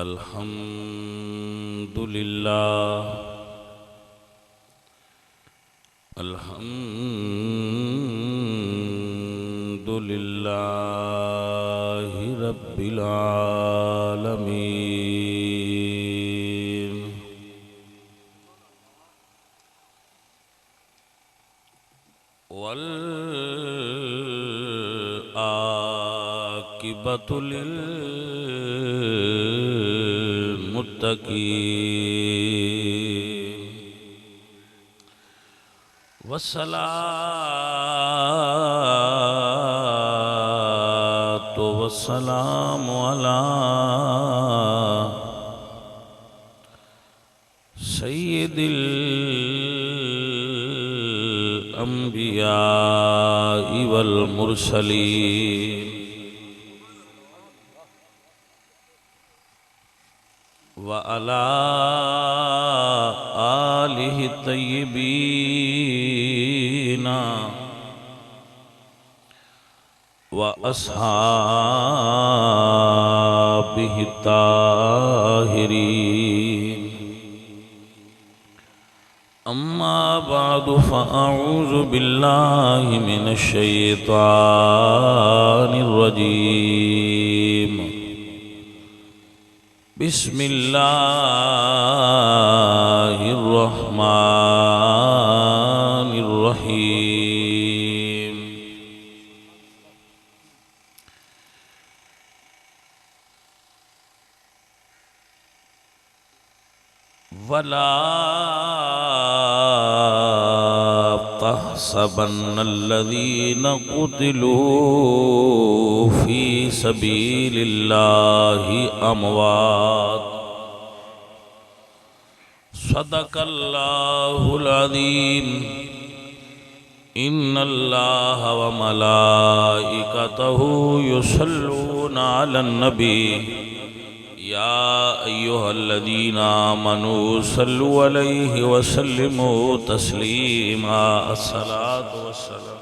الحمد للہ الحمد للہ رب العالمین والعاقبۃ للمتقین والصلاة والسلام علی سید الانبیاء والمرسلین وعلى آلہ الطیبین واصحابہ الطاہرین اما بعد فاعوذ باللہ من الشیطان الرجیم بسم اللہ الرحمن الرحیم ولا تحسبن الذين قتلوا في سبيل الله أموات صدق الله العظيم إن الله وملائكته يصلون على النبي يا أيها الذين آمنوا صلوا عليه وسلموا تسليما الصلاة والسلام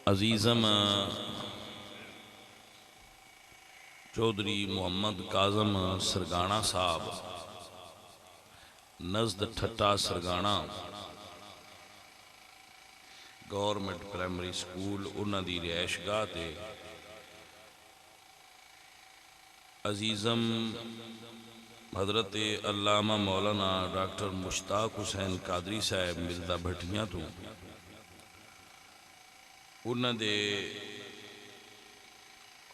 عزیزم چودھری محمد کاظم سرگانا صاحب نزد Thatta Sargana government primary school انہاں دی رہائش گاہ تے عزیزم حضرت علامہ مولانا ڈاکٹر مشتاق حسین قادری صاحب مرزا بھٹیاں تو انہاں دے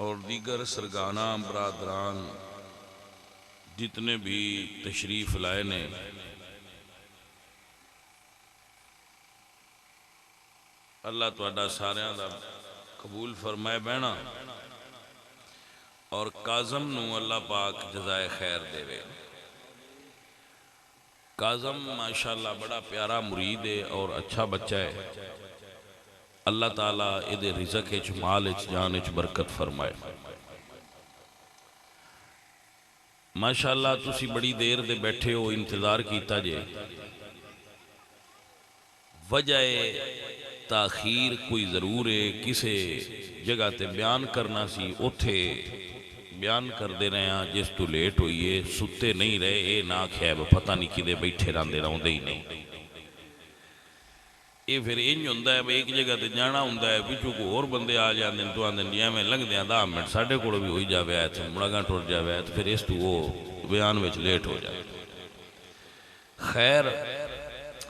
اور دیگر سرگانا برادران جتنے بھی تشریف لائے نے اللہ تہاڈا ساریاں دا قبول فرمائے بہنا اور کاظم نو اللہ پاک جزائے خیر دے وے کاظم ماشاءاللہ بڑا پیارا مرید ہے اور اچھا بچہ ہے اللہ تعالیٰ ادھے رزق اچ مال اچ جان اچ برکت فرمائے ماشاءاللہ تسی بڑی دیر دے بیٹھے ہو انتظار کیتا جے وجہ تاخیر کوئی ضرور ہے کسے جگہ تے بیان کرنا سی اتھے بیان کر دے رہے ہیں جس تو لیٹ ہوئیے ستے نہیں رہے اے نا خیب پتہ نہیں کدے بیٹھے راندے رہوں دے ہی نہیں اے پھر انج ہوندہ ہے ایک جگہ تے جانا ہوندہ ہے پچھو کو اور بندے آ جاندے تو آندے جی میں لنگ دیاں 10 منٹ ساڑھے کوڑو بھی ہوئی جاوے آئے تھے مڑا گھنٹ ہو جاوے آئے تھے پھر اس تو وہ بیان وچ لیٹ ہو جائے خیر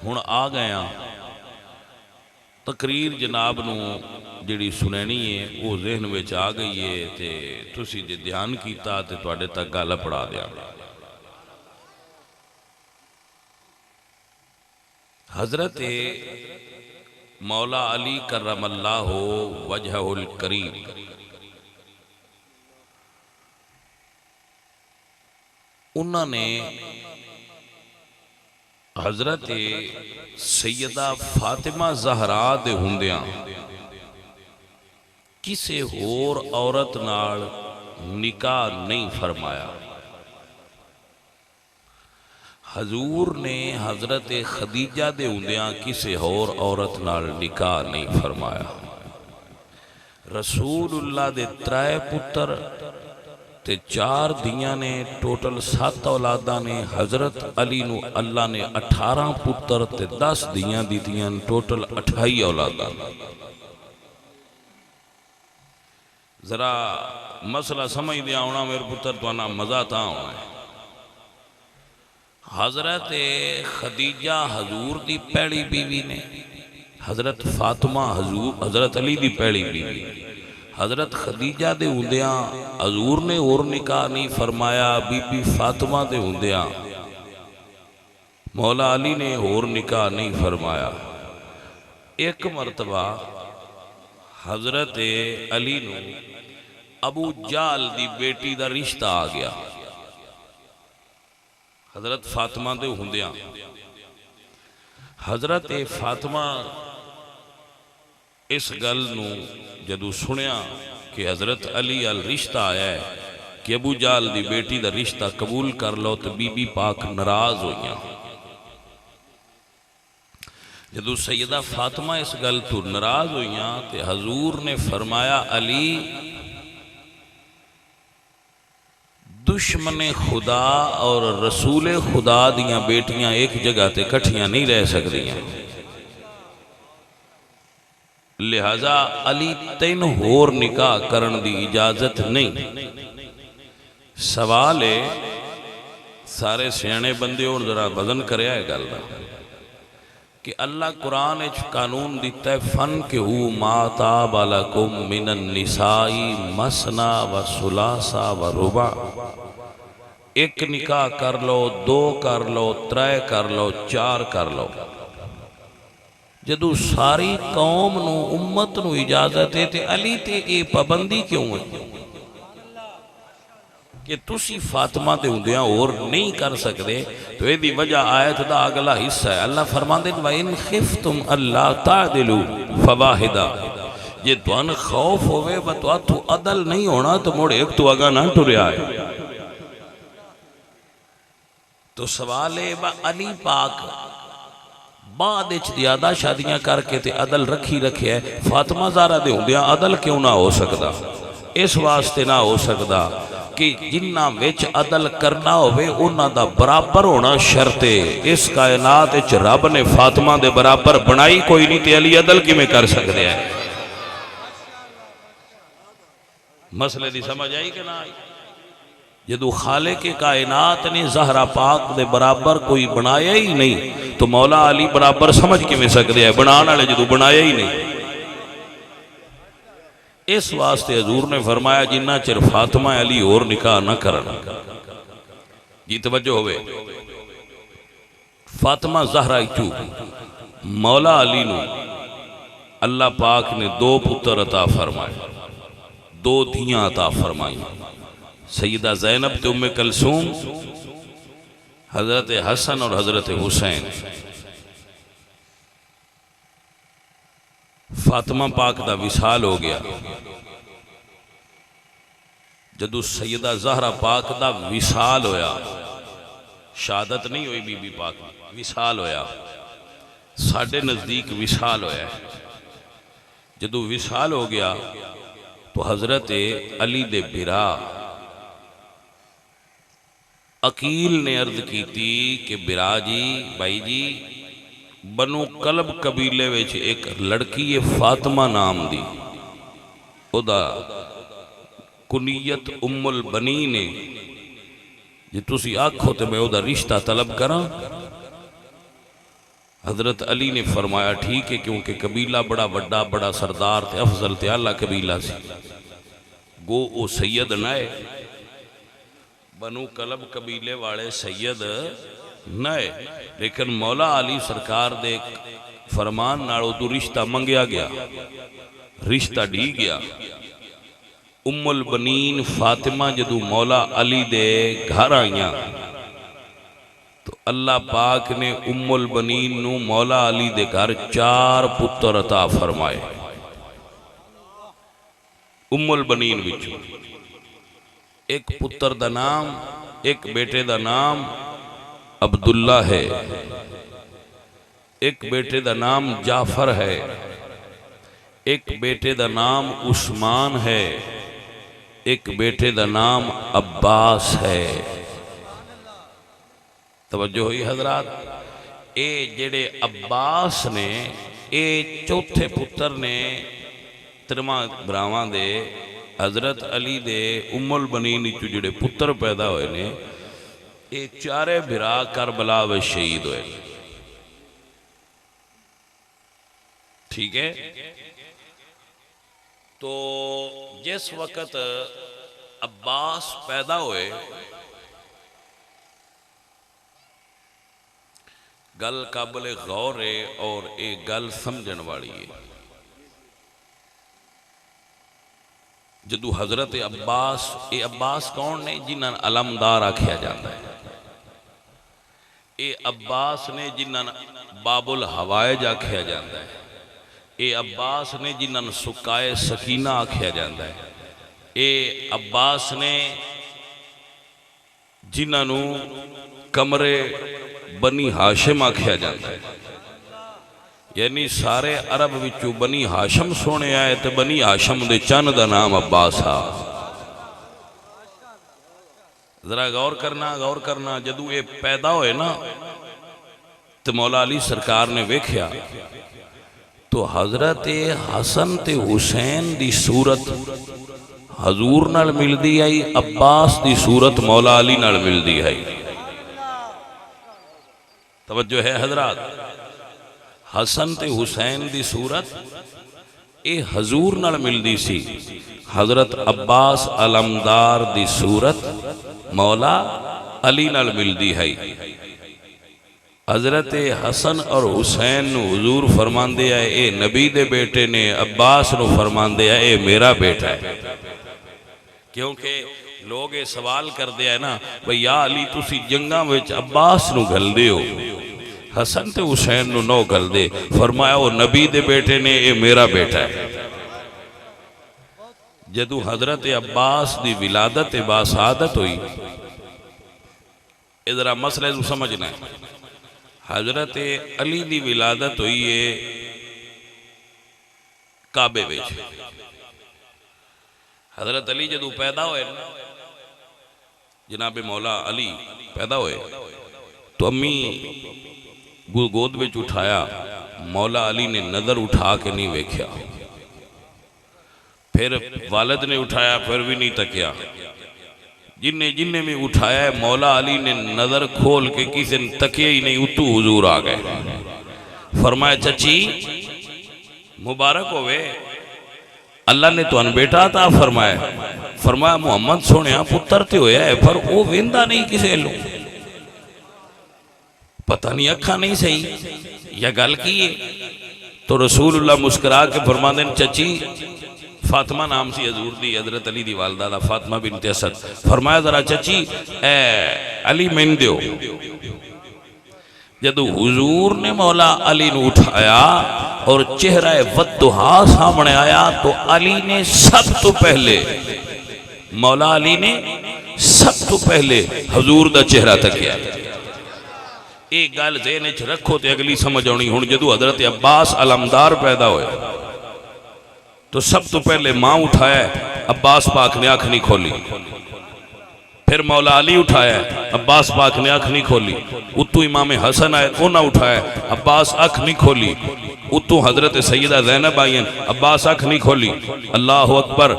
ہن آ گیا تقریر جناب نو جڑی سنینی ہے وہ ذہن وچ آ گئی ہے تے تسی جے دھیان کیتا تے تواڈے تک گل پڑھا دیا حضرت مولا علی کرم اللہ وجہ الکریم انہوں نے حضرت سیدہ فاطمہ زہرا دے ہوندیاں کسے ہور عورت نال نکاح نہیں فرمایا. حضور نے حضرت خدیجہ دے ہوندیاں کسی اور عورت نال نکاح نہیں فرمایا. رسول اللہ دے 3 پتر تے 4 دیاں نے، ٹوٹل 7 اولاداں نے. حضرت علی نو اللہ نے 18 پتر تے 10 دیاں دیتیاں، ٹوٹل 28 اولاداں. ذرا مسئلہ سمجھ دیا ہونا میرے پتر، تو آنا مزہ تھا ہونا ہے. حضرت خدیجہ حضور دی پہلی بیوی نے، حضرت فاطمہ حضرت علی دی پہلی بیوی. حضرت خدیجہ دے ہوندیاں حضور نے اور نکاح نہیں فرمایا. بی بی فاطمہ دے ہوندیاں مولا علی نے اور نکاح نہیں فرمایا. ایک مرتبہ حضرت علی نو ابو جال دی بیٹی دا رشتہ آ گیا حضرت فاطمہ دے ہوندیاں. حضرت فاطمہ اس گل نو جدو سنیا کہ حضرت علی ال رشتہ آیا ہے کہ ابو جال دی بیٹی دا رشتہ قبول کر لو، تو بی بی پاک ناراض ہوئیاں. جدو سیدہ فاطمہ اس گل تو ناراض ہوئیاں تے حضور نے فرمایا علی دشمن خدا اور رسول خدا دیاں بیٹیاں ایک جگہ تے کٹھیاں نہیں رہ سکدیاں، لہذا علی 3 اور نکاح کرن دی اجازت نہیں. سوال ہے سارے سیانے بندے اور ذرا وزن کریا ہے گل دا کہ اللہ قرآن اچ قانون دیتا ہے فَانْكِحُوا مَا طَابَ لَكُم مِّنَ النِّسَاءِ مَثْنَىٰ وَثُلَاثَ وَرُبَاعَ. ایک نکاح کر لو، 2 کر لو، 3 کر لو، 4 کر لو. جدو ساری قوم نو امت نو اجازت ہے تے علی تے اے پابندی کیوں ہے کہ تسی فاطمہ دے ہوندیاں اور نہیں کر سکتے؟ تو یہ دی وجہ آیت دا اگلا حصہ ہے. اللہ فرماندے وَإِنْ خِفْتُمْ أَلَّا تَعْدِلُوا فَوَاحِدًا. یہ توان خوف ہوئے بتوا تو عدل نہیں ہونا تو موڑ ایک تو آگا نہ ٹریا ہے. تو سوال ہے علی پاک بعد زیادہ شادیاں کر کے تے عدل رکھی رکھے ہے، فاطمہ زہرا دے ہوندیاں عدل کیوں نہ ہو سکدا؟ اس واسطے نہ ہو سکدا کہ جنہ وچ عدل کرنا ہوئے انہاں دا برابر ہونا شرط ہے. اس کائنات وچ رب نے فاطمہ دے برابر بنائی کوئی نہیں تے علی عدل کیویں کر سکدے ہیں؟ مسئلے دی سمجھ آئی کہ نہ آئی؟ جدو خالق کائنات نے زہرا پاک دے برابر کوئی بنایا ہی نہیں تو مولا علی برابر سمجھ کیویں سکدے ہیں؟ بنانے والے جدو بنایا ہی نہیں. اس واسطے حضور نے فرمایا جنہ چر فاطمہ علی اور نکاح نہ کرنا. جی توجہ ہوئے، فاطمہ زہرا چو مولا علی نو اللہ پاک نے 2 پتر عطا فرمائے، 2 دھیاں عطا فرمائی. سیدہ زینب تے ام کلثوم، حضرت حسن اور حضرت حسین. فاطمہ پاک دا وصال ہو گیا. جدو سیدہ زہرا پاک دا وصال ہویا، شہادت نہیں ہوئی بی بی پاک، وصال ہویا، ساڑھے نزدیک وصال ہویا ہے. جدو وصال ہو گیا تو حضرت علی دے برا عقیل نے عرض کی تھی کہ برا جی بھائی جی بنو کلب قبیلے ویچ ایک لڑکی فاطمہ نام دی، او دا کنیت ام البنین ہے، جی تُسی آکھو تے میں او دا رشتہ طلب کراں؟ حضرت علی نے فرمایا ٹھیک ہے، کیونکہ قبیلہ بڑا وڈا بڑا سردار تے افضل تے اللہ قبیلہ سی، گو او سید نائے، بنو کلب قبیلے والے سید نائے، لیکن مولا علی سرکار دے فرمان ناڑو تو رشتہ منگیا گیا، رشتہ ڈی گیا. ام البنین فاطمہ جدو مولا علی دے گھر آئیاں تو اللہ پاک نے ام البنین نو مولا علی دے گھر 4 پتر عطا فرمائے. ام البنین وچوں ایک پتر دا نام، ایک بیٹے دا نام عبداللہ ہے، ایک بیٹے دا نام جعفر ہے، ایک بیٹے دا نام عثمان ہے، ایک بیٹے دا نام عباس ہے۔ توجہ ہوئی حضرات؟ اے جڑے عباس نے، اے چوتھے پتر نے ترواں براواں دے حضرت علی دے ام البنین چو جڑے پتر پیدا ہوئے نے، اے چارے بھرا کربلا و شہید ہوئے۔ ٹھیک ہے؟ تو جس وقت عباس پیدا ہوئے، گل قابل غور ہے اور ایک گل سمجھن والی ہے۔ جدو حضرت عباس، اے عباس کون نے؟ جنہاں علمدار آکھیا جاتا ہے۔ اے عباس نے جنہاں باب الحوائج آکھیا جاتا ہے۔ اے عباس نے جنہاں سکائے سکینہ آکھیا جاتا ہے۔ اے عباس نے جنہاں کمرے بنی ہاشم آکھیا جاتا ہے۔ یعنی سارے عرب وچوں بنی ہاشم سونے آئے تے بنی ہاشم دے چند دا نام عباس آ۔ ذرا غور کرنا جدو یہ پیدا ہوئے نا تو مولا علی سرکار نے ویکھیا تو حضرت حسن تے حسین دی صورت حضور نال مل دی آئی، عباس دی صورت مولا علی نال مل دی آئی۔ توجہ ہے حضرات؟ حسن تے حسین دی صورت اے حضور نال مل دی سی، حضرت عباس علمدار دی صورت مولا علی نال مل دی ہے۔ حضرت حسن اور حسین نو حضور فرمان دیا ہے اے نبی دے بیٹے نے، عباس نو فرمان دیا ہے اے میرا بیٹا ہے۔ کیونکہ لوگ یہ سوال کر دیا ہے نا بھئی یا علی تسی جنگاں وچ عباس نو گھل دے ہو، حسن تے حسین نو نو گھل دے، فرمایا وہ نبی دے بیٹے نے، اے میرا بیٹا ہے۔ جدو حضرت عباس دی ولادت باسعادت ہوئی، ادھرا مسئلہ تو سمجھنا ہے، حضرت علی دی ولادت ہوئی ہے کعبے وچ۔ حضرت علی جدو پیدا ہوئے جناب مولا علی پیدا ہوئے تو امی گود وچ اٹھایا، مولا علی نے نظر اٹھا کے نہیں ویکھیا، پھر والد نے اٹھایا پھر بھی نہیں تکیا، جننے میں اٹھایا ہے مولا علی نے نظر کھول کے کسی نے تکیا ہی نہیں، اتو حضور آ گئے۔ فرمایا چچی مبارک ہوئے، اللہ نے تو ان بیٹا عطا فرمایا۔ فرمایا محمد سونے پتر تے ہویا ہے پر وہ ویندا نہیں کسے لوں، پتہ نہیں اکھا نہیں صحیح یا گل کی ہے۔ تو رسول اللہ مسکرا کے فرما دیں چچی، فاطمہ نام سی حضور دی، حضرت علی دی والدہ دا فاطمہ بنت اسد، فرمایا ذرا چچی اے علی من دیو۔ جدو حضور نے مولا علی نو اٹھایا اور چہرہ ودہا سامنے آیا تو علی نے سب تو پہلے، مولا علی نے سب تو پہلے حضور دا چہرہ تکیا۔ ایک گل ذہن وچ رکھو تے اگلی سمجھ آنی، ہن جدو حضرت عباس علمدار پیدا ہوئے تو سب تو پہلے ماں اٹھایا ہے، عباس پاک نے آنکھ نہیں کھولی، پھر مولا علی اٹھایا ہے، عباس پاک نے آنکھ نہیں کھولی، اتو امام حسن آئے انہاں اٹھایا ہے، عباس آنکھ نہیں کھولی، اتو حضرت سیدہ زینب آئین، عباس آنکھ نہیں کھولی، اللہ اکبر،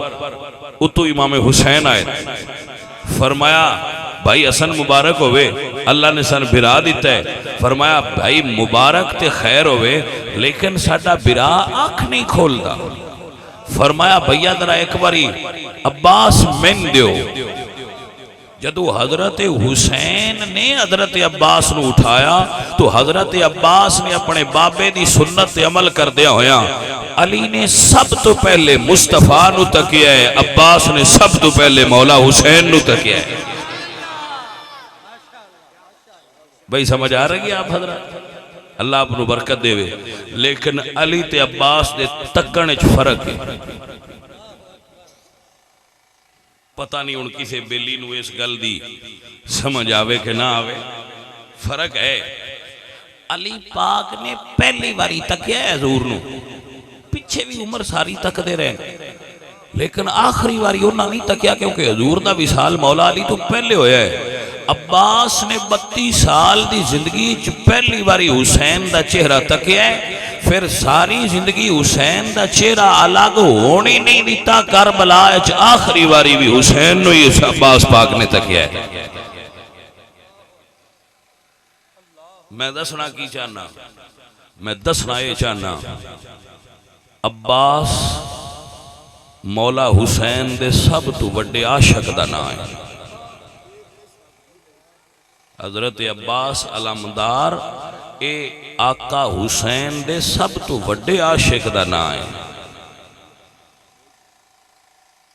اتو امام حسین آئے، فرمایا بھائی حسن مبارک ہوئے، اللہ نے سن بھرا دیتا ہے۔ فرمایا بھائی مبارک تے خیر ہوئے لیکن ساڈا بھرا آنکھ نہیں کھول دا۔ فرمایا بھیا ذرا ایک باری عباس من دیو۔ جدو حضرت حسین نے حضرت عباس نو اٹھایا تو حضرت عباس نے اپنے بابے دی سنت عمل کر دیا ہویا، علی نے سب تو پہلے مصطفیٰ نو تکیا ہے، عباس نے سب تو پہلے مولا حسین نو تکیا ہے۔ بھائی سمجھ آ رہی ہے آپ حضرات؟ اللہ اپنو برکت دے وے، لیکن علی تے عباس دے تکنے چھ فرق ہے۔ پتہ نہیں ان کسے بیلی نو اس گل دی سمجھ آوے کہ نہ آوے، فرق ہے. علی پاک نے پہلی باری تکیا ہے حضور نو، پیچھے بھی عمر ساری تکدے رہے، لیکن آخری باری انہاں نہیں تکیا کیونکہ حضور دا وصال مولا علی تو پہلے ہویا ہے. عباس نے 32 سال دی زندگی چ پہلی باری حسین دا چہرہ تکیا ہے، پھر ساری زندگی حسین دا چہرہ الگ ہونی نہیں دیتا. کربلا وچ آخری باری بھی حسین نو ہی عباس پاک نے تکیا ہے. میں دسنا کی چاہنا، میں دسنا یہ چاہنا عباس مولا حسین دے سب تو بڑے عاشق دا نام ہے. حضرت عباس علمدار اے آقا حسین دے سب تو بڑے عاشق دا نام ہے.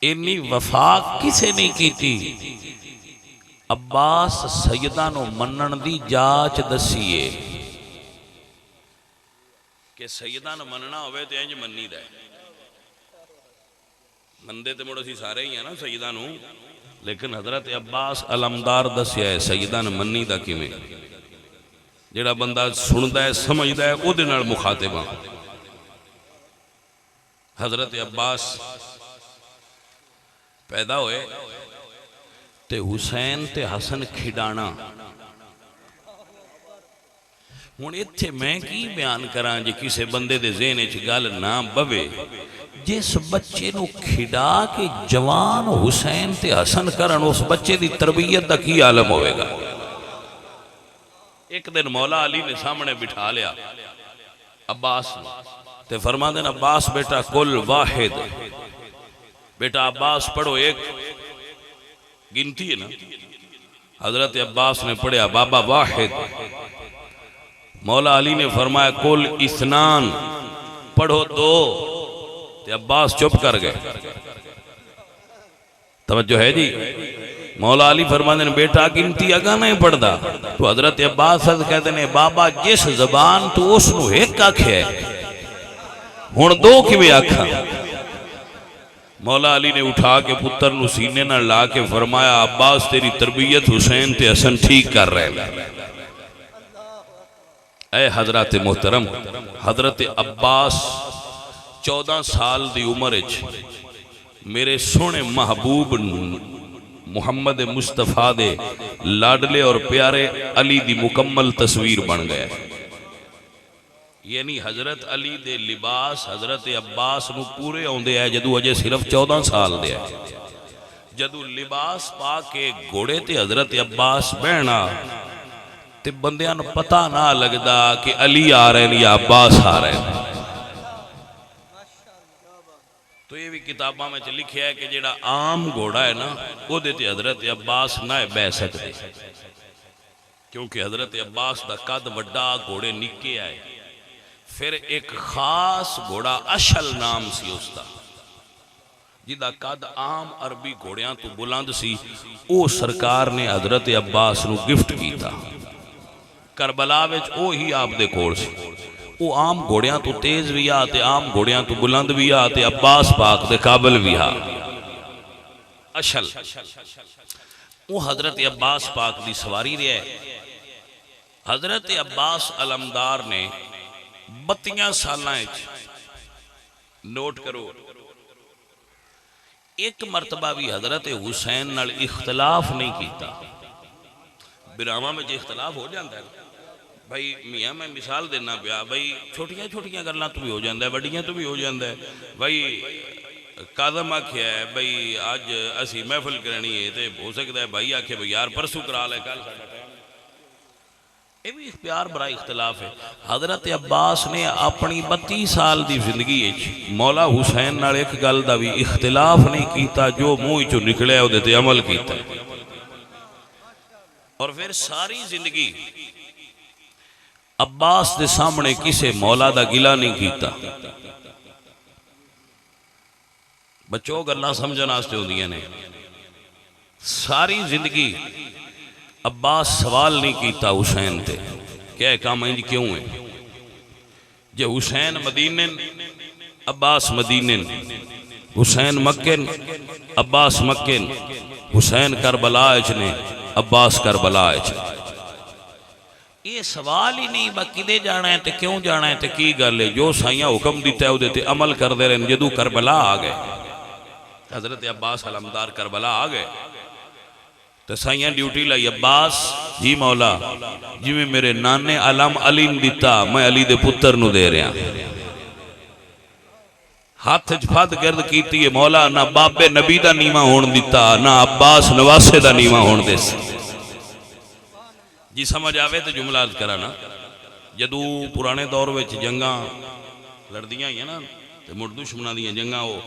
انی وفا کسے نہیں کیتی. عباس سیدہ نو منن دی جاچ دسیے کہ سیدہ نو مننا ہوئے تو انج منی دا ہے. مندے تے مڑو سی سارے ہی ہیں نا سیدہ نو، لیکن حضرت عباس علمدار دسیا ہے سیدہ نو منی دا کی میں. جیڑا بندہ سندا ہے سمجھدا ہے او دے نال مخاطب ہاں. حضرت عباس پیدا ہوئے تے حسین تے حسن کھڈانا. ہن ایتھے میں کی بیان کراں جے کسے بندے دے ذہن وچ گل نہ بوے، جس بچے نو کھڈا کے جوان حسین تے حسن کرن اس بچے دی تربیت دا کی عالم ہوئے گا. ایک دن مولا علی نے سامنے بٹھا لیا عباس تے فرما دین عباس بیٹا کل واحد، بیٹا عباس پڑھو ایک، گنتی ہے نا. حضرت عباس نے پڑھا بابا واحد. مولا علی نے فرمایا کل اثنان، پڑھو دو. تے عباس چپ کر گئے. توجہ ہے جی. مولا علی فرماتے ہیں بیٹا گنتی اگا نہیں پڑھدا. تو حضرت عباس کہتے ہیں بابا جس زبان تو اس نو ایک آکھے ہن دو کیویں آکھاں. مولا علی نے اٹھا کے پتر نو سینے نہ لا کے فرمایا عباس تیری تربیت حسین تے حسن ٹھیک کر رہے ہیں. اے حضرات محترم، حضرت عباس 14 سال دی عمر وچ میرے سونے محبوب محمد مصطفیٰ دے لاڈلے اور پیارے علی دی مکمل تصویر بن گئے. یعنی حضرت علی دے لباس حضرت عباس نو پورے ہوندے ہیں جدو اجے صرف 14 سال دے ہیں. جدو لباس پا کے گھوڑے تے حضرت عباس بہنا تے بندیاں نو پتہ نہ لگدا کہ علی آ رہے ہیں یا عباس آ رہے ہیں. تو یہ بھی کتاباں میں لکھیا ہے کہ جیڑا عام گھوڑا ہے نا وہ دیتے حضرت عباس نہ بہ سکتے، کیونکہ حضرت عباس دا قد وڈا گھوڑے نکے آئے. پھر ایک خاص گھوڑا اشل نام سی اس دا، جدا قد عام عربی گھوڑیاں تو بلند سی، او سرکار نے حضرت عباس نو گفٹ کیتا. کربلا وچ او ہی آپ دے کول سی. وہ عام گھوڑیاں تو تیز بھی آ تے عام گھوڑیاں تو بلند بھی آ تے عباس پاک دے قابل بھی آ اشل. وہ حضرت عباس پاک دی سواری رہے. حضرت عباس علمدار نے 32 سالاں نوٹ کرو ایک مرتبہ بھی حضرت حسین نال اختلاف نہیں کیتا. براہمہ میں جو اختلاف ہو جاندہ ہے بھائی میاں میں مثال دینا پیا، بھائی چھوٹیاں چھوٹیاں گلاں تو بھی ہو جاندہ ہے، بڑیاں تو بھی ہو جاندہ ہے. بھائی قادم آکھیا ہے بھائی آج اسی محفل کرنی ہے تے ہو سکتا ہے بھائی آکھے بھائی یار پرسو کرا لے کل ساڑھا ٹائم. یہ بھی اختیار برای اختلاف ہے. حضرت عباس نے اپنی 32 سال دی زندگی مولا حسین نال ایک گل دا بھی اختلاف نہیں کیتا، جو منہ چوں نکلے او دے تے عمل کیتا. اور پھر ساری زندگی عباس دے سامنے کسے مولا دا گلہ نہیں کیتا. بچوں گلاں سمجھن واسطے ہوندیاں نے. ساری زندگی عباس سوال نہیں کیتا حسین تے کیا کام انج کیوں ہے. جے حسین مدینن عباس مدینن، حسین مکن عباس مکن، حسین کربلا اچ نے عباس کربلا اچ. یہ سوال ہی نہیں با کدے جانا ہے تے کیوں جانا ہے تے کی گل ہے، جو سائیاں حکم دیتا ہے وہ دیتے عمل کر دے رہے۔ جدو کربلا آ گئے، حضرت عباس علمدار کربلا آ گئے تو سائیاں ڈیوٹی لائی، عباس جی مولا جی میں میرے نانے علم علی دیتا میں علی دے پتر نو دے رہا، ہاتھ جفت گرد کیتی ہے مولا نہ بابے نبی دا نیمہ ہون دیتا نہ عباس نواسے دا نیمہ ہون دے سی۔ جی سمجھ آوے تو جملہ عرض کرانا، جدو پرانے دور وچ جنگاں لڑدیاں ہی ہیں نا تے مڑ دشمناں دیاں جنگاں وہ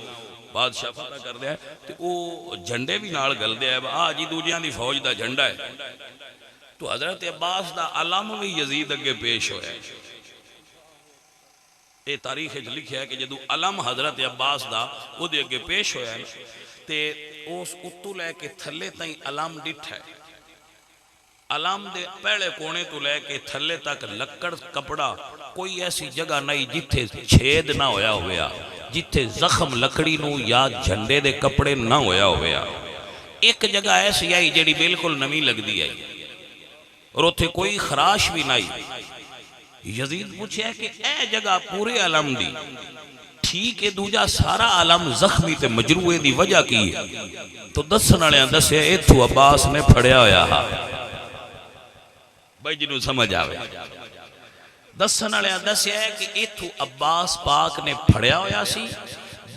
بادشاہ فتح کر دیا ہے تو وہ جھنڈے بھی نال گل دیا ہے، جی دوجیاں دی فوج دا جھنڈا ہے تو حضرت عباس دا علم بھی یزید اگے پیش ہویا ہے۔ یہ تاریخ لکھیا ہے کہ جدو علم حضرت عباس دا وہ دے اگے پیش ہویا ہے تے اس اتو لے کے تھلے تائیں علم ڈٹھ ہے، علم دے پہلے کونے تو لے کے تھلے تک لکڑ کپڑا کوئی ایسی جگہ نہیں جتھے چھید نہ ہویا ہویا، جتھے زخم لکڑی نو یا جھنڈے دے کپڑے نہ ہویا ہویا۔ ایک جگہ ایسی آئی جیڑی بالکل نمی لگ دی آئی اور اتھے کوئی خراش بھی نہیں۔ یزید پوچھے کہ اے جگہ پورے علم دی ٹھیک ہے، دوجہ سارا علم زخمی تے مجروعے دی وجہ کی ہے تو دسن والے دسے ایتھو عباس نے پھڑیا ہویا ہا۔ بھائی جنہوں سمجھ آوے دسن والے دسے کہ ایتھو عباس پاک نے پھڑیا ہویا سی،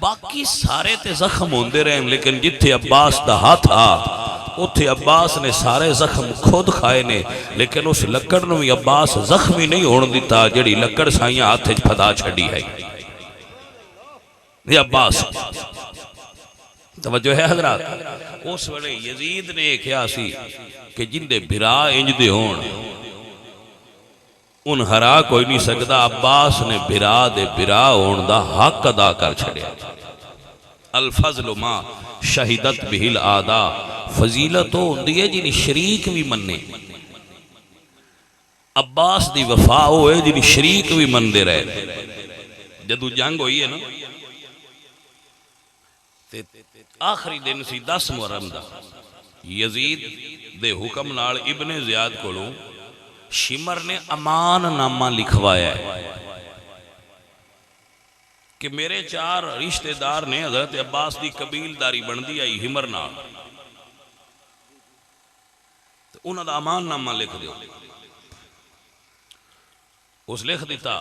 باقی سارے تے زخم ہوندے رہے ہیں لیکن جتھے عباس دا ہاتھ آ اتھے عباس نے سارے زخم خود کھائے نے، لیکن اس لکڑ نو بھی عباس زخمی نہیں ہون دیتا جڑی لکڑ سائیاں ہاتھ پھدا چھڑی ہے۔ یہ عباس توجہ ہے حضرات، اس وقت یزید نے کیا سی کہ جن دے بھرا انج دے ہون ان ہرا کوئی نہیں سکتا، عباس نے بھرا دے بھرا ہون دا حق ادا کر چھڑیا۔ الفضل ما شہدت بہل آدھا، فضیلت ہو دیئے جنہی شریک بھی مننے، عباس دی وفا ہوئے جنہی شریک بھی من دے رہے۔ جدو جنگ ہوئی ہے نا آخری دن سی 10 محرم دا، یزید دے حکم نال ابن زیاد کولوں شمر نے امان نامہ لکھوایا ہے کہ میرے 4 رشتہ دار نے حضرت عباس دی قبیل داری بن دی آئی ہمر نال، تو انہوں دا امان نامہ لکھ دیو۔ اس لکھ دیتا،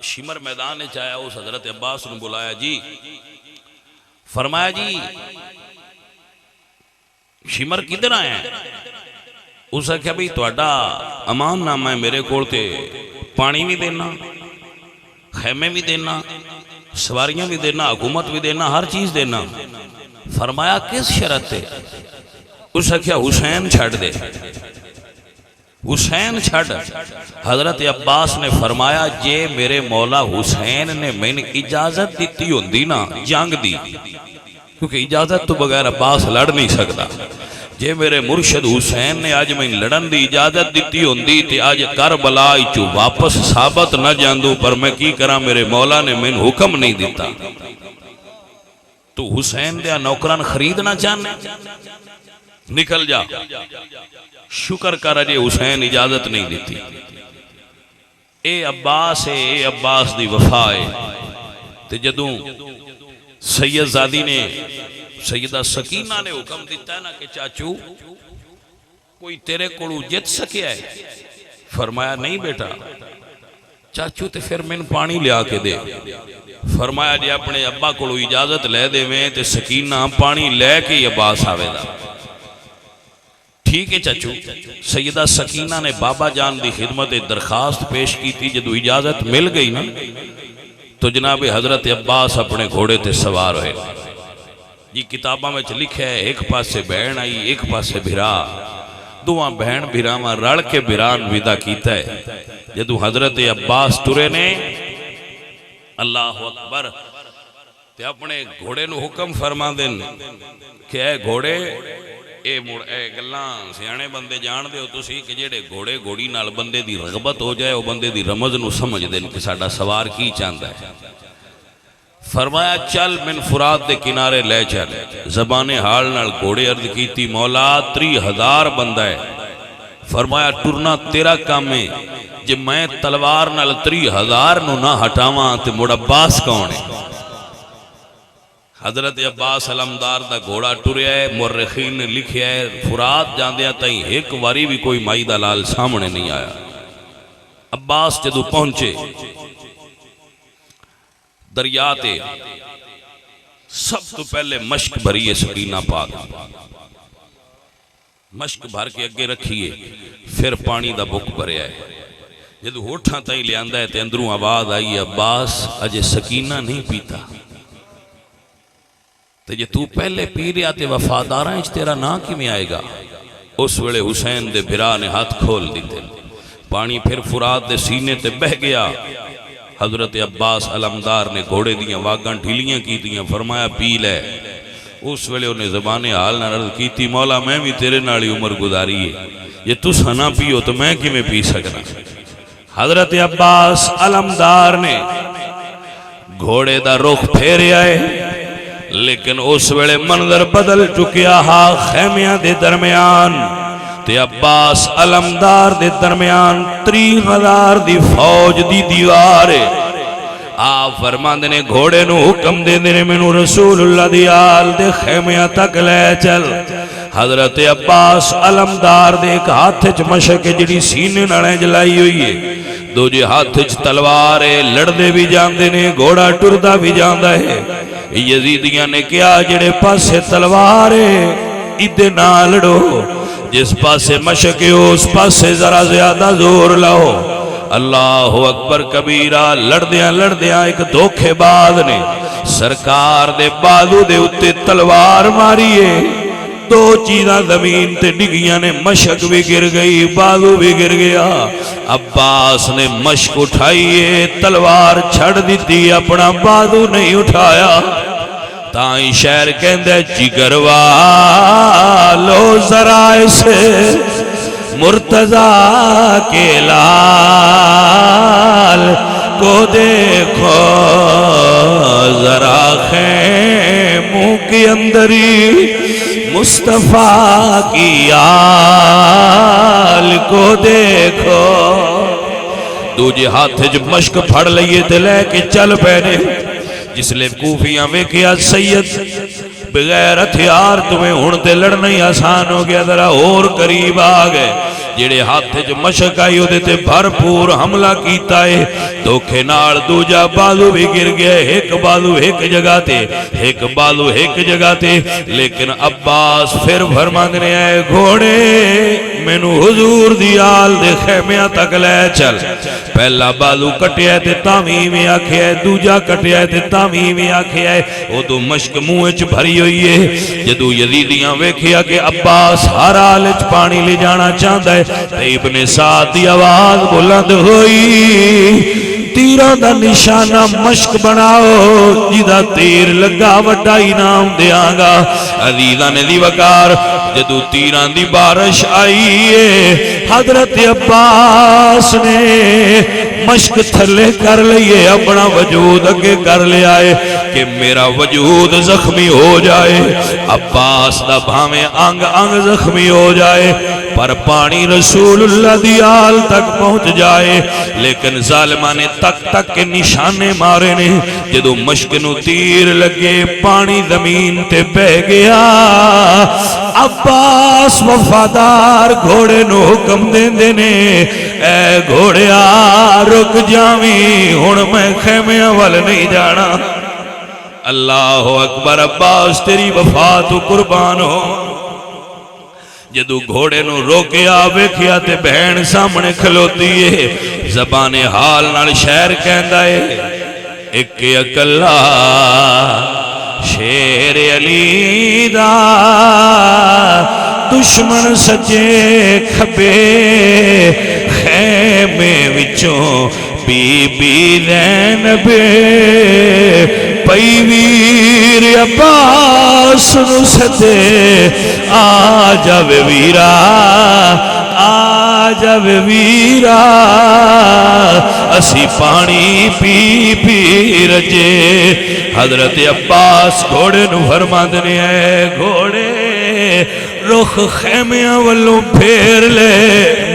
شمر میدان نے چاہیا اس حضرت عباس نے بلایا، جی فرمایا جی شمر کدھر آئے ہیں؟ اس نے کہا بھئی توڑا امان نامہ ہے میرے کولتے، پانی بھی دینا، خیمے بھی دینا، سواریاں بھی دینا، حکومت بھی دینا، ہر چیز دینا۔ فرمایا کس شرط ہے؟ اس نے کہا حسین چھڑ دے، حسین چھڑ۔ حضرت عباس نے فرمایا جے میرے مولا حسین نے میں نے اجازت دیتی ہوندی نا جنگ دی، کیونکہ اجازت تو بغیر عباس لڑ نہیں سکتا، جے میرے مرشد حسین نے آج میں لڑن دی اجازت دیتی ہوندی تے آج کربلا چو واپس ثابت نہ جاندو، پر میں کی کرا میرے مولا نے میں حکم نہیں دیتا۔ تو حسین دیا نوکران خریدنا چاہنے نکل جا، شکر کر جے حسین اجازت نہیں دیتی۔ اے عباس ہے، اے عباس دی وفا ہے۔ تے جدوں سید زادی نے سیدہ سکینہ نے حکم دیتا ہے نا کہ چاچو کوئی تیرے کولو جت سکیا ہے؟ فرمایا نہیں بیٹا۔ چاچو تے پھر میں پانی لیا کے دے۔ فرمایا جی اپنے ابا کولو اجازت لے دے میں تے سکینہ پانی لے کے عباس آوے دا۔ ٹھیک ہے چاچو۔ سیدہ سکینہ نے بابا جان دی خدمت درخواست پیش کی تھی، جدو اجازت مل گئی نا تو جناب حضرت عباس اپنے گھوڑے تے سوار ہوئے۔ جی کتابہ میں لکھا ہے ایک پاسے بہن آئی ایک پاسے بھرا، دوہاں بہن بھراواں رڑ کے بھران ودا کیتا ہے۔ جدو حضرت عباس ٹرے نے اللہ اکبر تے اپنے گھوڑے نو حکم فرما دین کہ اے گھوڑے اے گلاں سیانے بندے جان دے ہو تسی کہ جیڑے گھوڑے گھوڑی نال بندے دی رغبت ہو جائے وہ بندے دی رمز نو سمجھ دین کہ ساڈا سوار کی چاہندا ہے۔ فرمایا چل من فرات دے کنارے لے چل۔ زبان حال نال گھوڑے عرض کیتی مولا 30,000 بندہ ہے۔ فرمایا ٹرنا تیرا کام ہے، جے میں تلوار نال 30,000 نو نہ ہٹاواں تے مڑ عباس کون ہے؟ حضرت عباس علمدار دا گھوڑا ٹریا ہے، مورخین نے لکھیا ہے فرات جاندیاں تائیں ایک واری بھی کوئی مائی دا لال سامنے نہیں آیا۔ عباس جدو پہنچے دریا تے سب تو پہلے مشک بھری ہے سکینہ پاک، مشک بھر کے اگے رکھیے، پھر پانی دا بک بھریا ہے۔ جدو ہوٹھاں تائیں لے آندہ ہے تے اندروں آواز آئی عباس اجے سکینہ نہیں پیتا، تے جے تو پہلے پی رہا تے وفاداراں اچ تیرا نا کی میں آئے گا؟ اس ویلے حسین دے بھرا نے ہاتھ کھول دیتے، پانی پھر فرات دے سینے تے بہ گیا۔ حضرت عباس علمدار نے گھوڑے دیاں واگاں ڈھیلیاں کی دیاں، فرمایا پی لے۔ اس ویلے انہیں زبان حال نہ عرض کی تھی مولا میں بھی تیرے نالی عمر گزاری ہے، یہ تُسا نہ پیو تو میں کی میں پی سکنا۔ حضرت عباس علمدار نے گھوڑے دا رخ پھیرے آئے، لیکن اس ویلے منظر بدل چکیا ہا خیمیاں دے درمیان تے عباس علمدار دے درمیان 30,000 دی فوج دی دیوار ہے۔ آپ فرماندے نے گھوڑے نو حکم دے دینے مینو رسول اللہ دی آل دے خیمیاں تک لے چل۔ حضرت عباس علمدار دے ایک ہاتھ چ مشک جڑی سینے نالیں جلائی ہوئی ہے، دوجے ہاتھ چ تلوار ہے، لڑدے بھی جاندے نے، گھوڑا ٹردا بھی جاندا ہے۔ یزیدیاں نے کیا جڑے پاسے تلوار ہے ادھے نہ لڑو، جس پاسے مشک ہے اس پاسے ذرا زیادہ زور لاؤ۔ اللہ اکبر کبیرہ۔ لڑدیاں لڑدیاں ایک دھوکھے باز نے سرکار دے بازو دے اتے تلوار ماریے، دو چیزاں زمین تے ڈگیاں نے، مشک بھی گر گئی، بازو بھی گر گیا۔ عباس نے مشک اٹھائیے، تلوار چھڑ دیتی، اپنا بازو نہیں اٹھایا۔ تائیں شہر کہندے جگروا لو ذرا اسے مرتضیٰ کے لال کو دیکھو ذرا خیموں کی اندری مصطفیٰ کی آل کو دیکھو۔ دوجے ہاتھ جو مشک پھڑ لئیے تے لے کے چل پینے، جس لئے کوفیاں ویکیا سید بغیر ہتھیار تمہیں ہونتے لڑنا ہی آسان ہو گیا، ذرا اور قریب آ گئے۔ جڑے ہاتھ جو مشک آئی ہوتے تے بھرپور حملہ کیتا ہے، دھوکھے نال دوجا بازو بھی گر گیا، ایک بازو ایک جگہ تے، ایک بازو ایک جگہ تے۔ لیکن عباس پھر فرماندے آئے گھوڑے مینو حضور دی آل دے خیمیاں تک لے چل۔ پہلا بازو کٹیا تے تاویں میں آکھیا ہے، دوجا کٹیا تے تاویں میں آکھیا ہے، او تو مشک منہ وچ بھری ہوئی ہے۔ جدو یزیدیاں ویکھیا کہ عباس ہر حال وچ پانی لے جانا چاہندا ہے، تے ابن سعد دی آواز بلند ہوئی، تیران دا نشانہ مشک بناؤ، جدہ تیر لگا وڈا انعام دیاں گا۔ عزیزہ نے دی وقار جدو تیران دی بارش آئی ہے، حضرت عباس نے مشک تھلے کر لئے، اپنا وجود اگے کر لے آئے کہ میرا وجود زخمی ہو جائے۔ عباس دا بھامیں انگ انگ زخمی ہو جائے، پر پانی رسول اللہ دی آل تک پہنچ جائے۔ لیکن ظالمہ نے تک تک کے نشانے مارے نے، جدو مشک نو تیر لگے پانی زمین تے بہ گیا۔ عباس وفادار گھوڑے نو حکم دین دینے، اے گھوڑیا رک جاویں، ہن میں خیمیاں وال نہیں جانا۔ اللہ اکبر۔ عباس تیری وفا تو قربان ہو۔ جدو گھوڑے نو روکیا ویکھیا تے بہن سامنے کھلوتی ہے، زبان حال نال شہر کہندا ہے، ایک اکلا شیر علی دا دشمن سجے کھبے، خیمے وچوں بی بی زینب پئی ویر عباس نو سدے، آ جاوے ویرا آ جاوے ویرا، اسی پانی پی پی رجے۔ حضرت عباس گھوڑے نو فرماندے ہیں، گھوڑے رخ خیمیاں والوں پھیر لے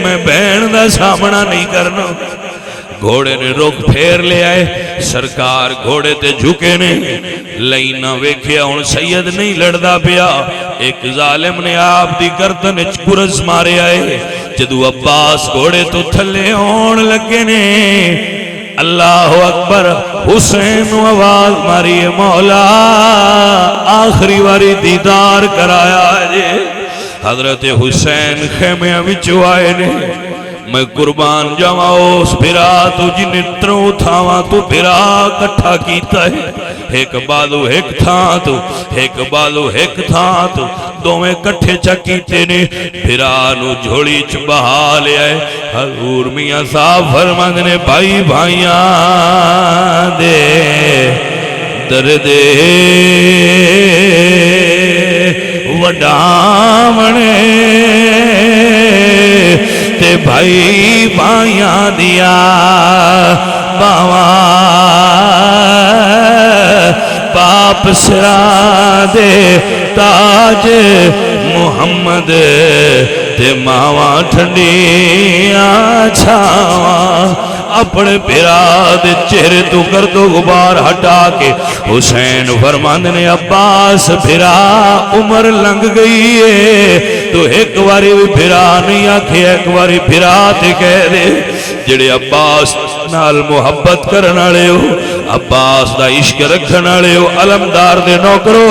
میں بہن دا سامنا نہیں کرنا گھوڑے نے رخ پھیر لے آئے سرکار گھوڑے تے جھکے نے لائنہ ویکھیا ہن سید نہیں لڑدا پیا ایک ظالم نے آپ دی گردن وچ گرز مارے آئے جدو عباس گھوڑے تو تھلے ہون لگے نے اللہ اکبر حسین آواز ماری مولا آخری واری دیدار کرایا جے حضرت حسین خیمے وچوں آئے نے میں قربان جاواں اس بھرا تو جن تروں تھاواں تو بھرا کٹھا کیتا ہے ایک بالو ایک تھاں تو ایک بالو ایک تھاں تو دوویں کٹھے چکیتے نے بھرا نو جھوڑی چ بہا لے آئے حضور میاں صاحب فرماندے نے بھائی بھائیاں دے درد وڈامنے تے بھائی بھائیاں دیا باواں باپ سرا دے تاج محمد تے ماواں ٹھنڈیاں چھاواں اپنے پیراد چہرے تو گرد و غبار ہٹا کے حسین فرماندے نے عباس بھرا عمر لنگ گئی ہے تو ایک واری بھی بھرا نہیں آکھے ایک واری بھرا تے کہہ دے جڑے عباس نال محبت کرن والے ہو عباس دا عشق رکھن والے ہو علمدار دے نوکرو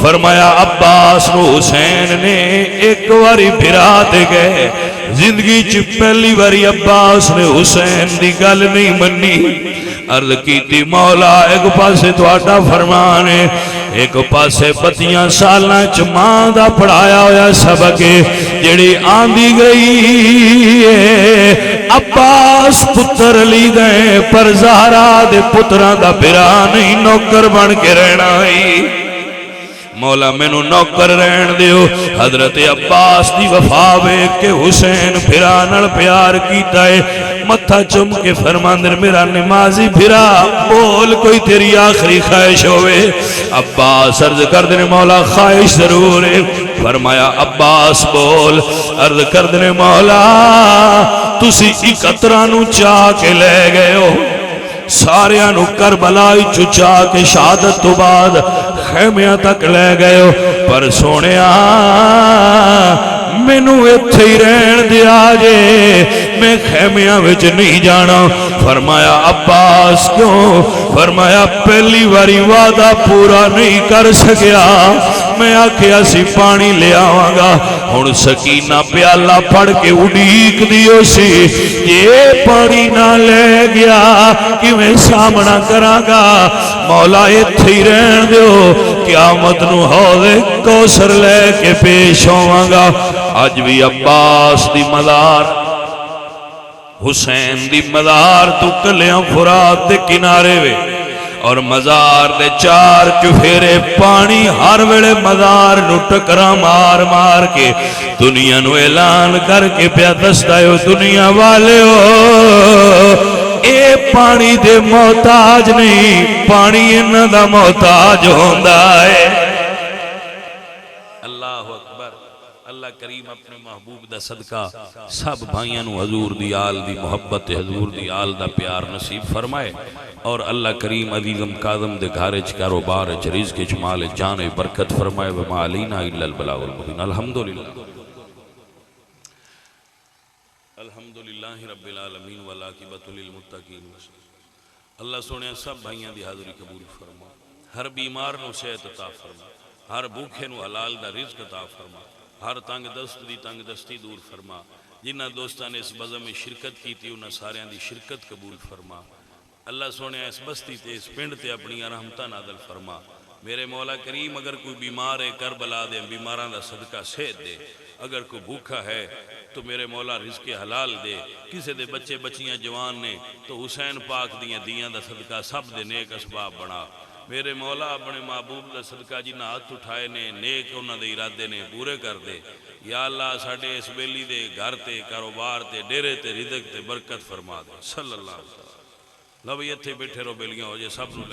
فرمایا عباس نو حسین نے ایک واری بھرا تے گئے زندگی چ پہلی واری عباس نے حسین دی گل نہیں منی عرض کیتی مولا ایک پاسے تہاڈا فرمان ہے ایک پاسے پتیاں سالاں چ ماں دا پڑھایا ہویا سبق جڑی آندی گئی ہے عباس پتر علی دے پر زہرا دے پتراں دا بھرا نہیں نوکر بن کے رہنا ہے مولا مینوں نوکر رہن دیو حضرت عباس دی وفا ویکھ کے حسین بھرا نال پیار کیتا ہے متھا چم کے فرماندے میرا نمازی بھرا بول کوئی تیری آخری خواہش ہوئے عباس عرض کردے مولا خواہش ضرور ہے فرمایا عباس بول عرض کردے مولا تسی اکترا نو چاہ کے لے گئے ہو ساریاں نو کربلا چچا کے شہادت تو بعد خیمیاں تک لے گئے ہو پر سونیا مینوں ایتھے ہی رہن دیا جے میں خیمیاں وچ نہیں جانا فرمایا عباس کیوں فرمایا پہلی واری وعدہ پورا نہیں کر سکیا میں آکھیا سی پانی لے آواں گا ہن سکینہ پیالہ پڑھ کے اڈیک دیو سی یہ پانی نہ لے گیا کیویں سامنا کراں گا مولا ایتھے ہی رہن دیو قیامت نو حوض کوثر لے کے پیش ہوواں گا اج بھی عباس دی مزار حسین دی مزار تو کلیاں فرات دے کنارے وے اور مزار دے چار چفیرے پانی ہر ویلے مزار نو ٹکرا مار مار کے دنیا نو اعلان کر کے پیا دسدا ہے دنیا والے ہو اے پانی دے محتاج نہیں پانی انہاں دا محتاج ہوندا ہے اللہ اکبر اللہ کریم اپنے محبوب دا صدقہ سب بھائیاں نو حضور دی آل دی محبت حضور دی آل دا پیار نصیب فرمائے اور اللہ کریم عزیزم کاظم دے گھارے چ کاروبار چ رزق چ مال جان برکت فرمائے وما علینا الا البلاغ المبین الحمدللہ الحمدللہ رب العالمین والعاقبۃ للمتقین اللہ سونے سب بھائیاں دی حاضری قبول فرما ہر بیمار نو صحت عطا فرما ہر بھوکے نو حلال دا رزق عطا فرما ہر تنگ دست دی تنگ دستی دور فرما جنہ دوستان نے اس بزم میں شرکت کی تھی انہاں ساریاں دی شرکت قبول فرما اللہ سونے اس بستی تے اس پنڈ تے اپنی رحمتاں نازل فرما میرے مولا کریم اگر کوئی بیمار ہے کربلا دے بیماراں دا صدقہ صحت دے اگر کوئی بھوکا ہے تو میرے مولا رزق حلال دے کسے دے بچے بچیاں جوان نے تو حسین پاک دیاں دا صدقہ سب دے نیک اسباب بنا میرے مولا اپنے محبوب دا صدقہ جنہ ہاتھ اٹھائے نے نیک انہاں دے ارادے نے پورے کر دے یا اللہ ساڑھے اس بیلی دے گھر تے کاروبار تے ڈیرے تے رزق تے برکت فرما دے صلی اللہ علیہ وسلم لو یہ تھے بیٹھے رو بیلیاں ہو جائے سب نو